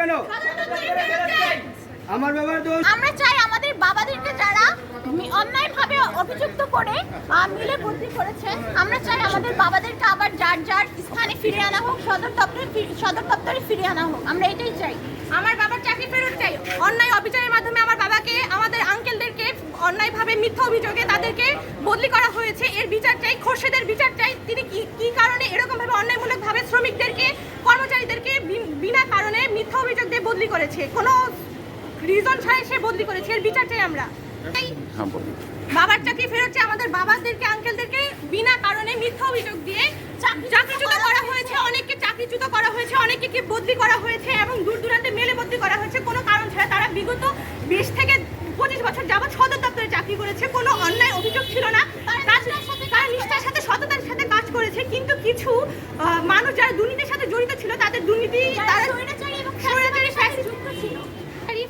কেন? আমার বাবার দোষ। আমরা চাই আমাদের বাবাদেরকে যারা অন্যায়ভাবে অভিযুক্ত করে মিলে বদলি করেছে, আমরা চাই আমাদের বাবাদেরকে আবার যার যার স্থানে ফিরে আনা হোক, সদর দপ্তরে ফিরে আনা হোক। আমরা এটাই চাই। আমার বাবার চাকরি ফেরত চাই। অন্যায় অবিচারের মাধ্যমে আমার বাবাকে, আমাদের আঙ্কেলদেরকে অন্যায়ভাবে মিথ্যা অভিযোগে তাদেরকে বদলি করা হয়েছে। এর বিচার চাই, খোরশেদের বিচার চাই। তিনি কি কারণে এরকমভাবে অন্যায়মূলকভাবে শ্রমিকদেরকে, কর্মচারীদেরকে বিনা কারণে মিথ্যা অভিযোগ দিয়ে বদলি করেছে, কোনো রিজন ছাড়াই সে বদলি করেছে। এর বিচার চাই আমরা। বাবার চাকরি ফেরত চাই। আমাদের বাবাদেরকে, আঙ্কেলদেরকে বিনা কারণে মিথ্যা অভিযোগ দিয়ে চাকরিচ্যুত করা হয়েছে, অনেককে চাকরিচ্যুত করা হয়েছে, অনেককে বদলি করা হয়েছে এবং দূর দূরান্তে মেলে বদলি করা হয়েছে কোনো কারণ ছাড়া। তারা বিগত 20 থেকে 25 বছর যাবৎ সদর দপ্তরে চাকরি করেছে, কোনো অন্যায় অভিযোগ ছিল না। তারা নিষ্ঠার সাথে, সততার সাথে কাজ করেছে। কিন্তু কিছু মানুষ যারা দুর্নীতির সাথে জড়িত ছিল, তাদের দুর্নীতি, তারা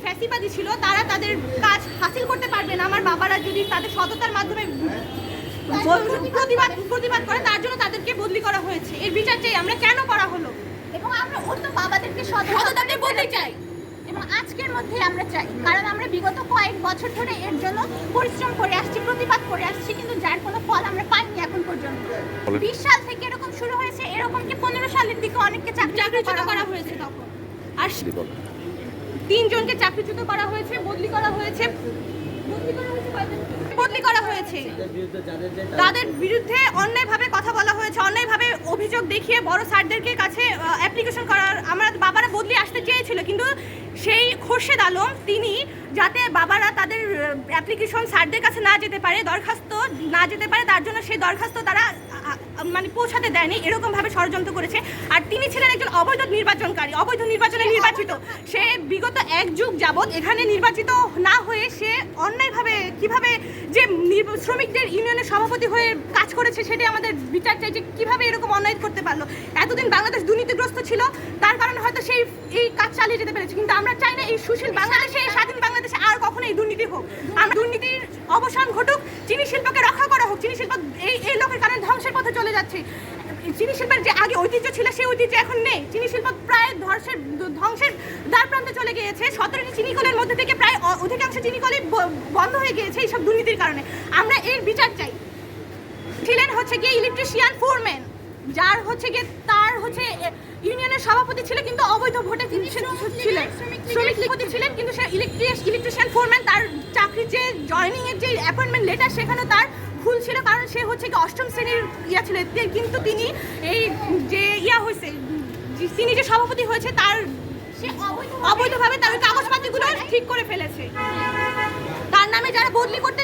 ফ্যাসিবাদী ছিল, তারা তাদের কাজ হাসিল করতে পারবে না। আমার বাবারা যদি তাদের সততার মাধ্যমে প্রতিবাদ করে, তার জন্য তাদেরকে বদলি করা হয়েছে। এর বিচার চাই আমরা। কেন করা হলো? এবং আমরা অন্য বাবাদেরকে সততাতে বদলি চাই এবং আজকের মধ্যে আমরা চাই, কারণ আমরা বিগত কয়েক বছর ধরে এর জন্য পরিশ্রম করে আসছি, প্রতিবাদ করে আসছি, কিন্তু যার কোনো ফল আমরা পাইনি এখন পর্যন্ত। 20 সাল থেকে এরকম শুরু হয়েছে, এরকম কি 15 সালের দিকে অনেককে চাকরিচ্যুত করা হয়েছে তখন। আর 3 জনকে চাকরিচ্যুত করা হয়েছে, বদলি করা হয়েছে। তাদের বিরুদ্ধে অন্যায়ভাবে কথা বলা হয়েছে, অন্যায়ভাবে অভিযোগ দেখিয়ে বড় স্যারদেরকে কাছে অ্যাপ্লিকেশন করার, আমার বাবারা বদলি আসতে চেয়েছিল, কিন্তু সেই খোরশেদ আলম তিনি যাতে বাবারা তাদের অ্যাপ্লিকেশন স্যারদের কাছে না যেতে পারে, দরখাস্ত না যেতে পারে, তার জন্য সেই দরখাস্ত তারা মানে পৌঁছাতে দেয়নি, এরকমভাবে ষড়যন্ত্র করেছে। আর তিনি ছিলেন একজন অবৈধ নির্বাচনকারী, অবৈধ নির্বাচনে নির্বাচিত। সে বিগত 1 যুগ যাবৎ এখানে নির্বাচিত না হয়ে সে অন্যায়ভাবে কিভাবে যে শ্রমিকদের ইউনিয়নের সভাপতি হয়ে কাজ করেছে, সেটাই আমাদের বিচার চাই যে কীভাবে এরকম অন্যায় করতে পারলো। এতদিন বাংলাদেশ দুর্নীতিগ্রস্ত ছিল, তার কারণে হয়তো সেই এই কাজ চালিয়ে যেতে পেরেছে, কিন্তু আমরা চাই না এই সুশীল বাংলাদেশে, এই স্বাধীন বাংলাদেশে আর কখনো এই দুর্নীতি হোক। আমরা দুর্নীতির অবসান ঘটুক, চিনি শিল্পকে রক্ষা করা হোক। চিনি শিল্প এই লোকের কারণে ধ্বংসের পথে চলে যাচ্ছে। চিনি শিল্পের যে আগে ঐতিহ্য ছিল, সেই ঐতিহ্য এখন নেই। চিনি শিল্প প্রায় ধ্বংসের দ্বার প্রান্তে চলে গিয়েছে। 17টি চিনিকলের মধ্যে থেকে প্রায় অধিকাংশ চিনিকলই বন্ধ হয়ে গিয়েছে এইসব দুর্নীতির কারণে। আমরা এর বিচার চাই। ছিলেন হচ্ছে গিয়ে ইলেকট্রিশিয়ান ফোরম্যান, যার হচ্ছে গিয়ে তার হচ্ছে ইউনিয়নের সভাপতি ছিল, কিন্তু অবৈধ ভোটে তিনি ছিলেন, শ্রমিক লীগপতি ছিলেন, কিন্তু সে ইলেকট্রিশিয়ান ফোরম্যান। তার চাকরির যে জয়নিং এর যে অ্যাপয়েন্টমেন্ট লেটার, সেখানে তার ভুল ছিল, কারণ সে হচ্ছে কি 8ম শ্রেণীর ছিল, কিন্তু তিনি এই যে হয়েছে, তিনি যে সভাপতি হয়েছে, তার সে অবৈধভাবে তার কাগজপাতিগুলো ঠিক করে ফেলেছে। তার নামে যারা বদলি করতে,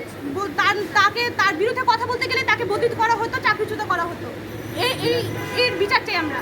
তার বিরুদ্ধে কথা বলতে গেলে তাকে বদলি করা হতো, চাকরিচ্যুত করা হতো। এর বিচার চাই আমরা।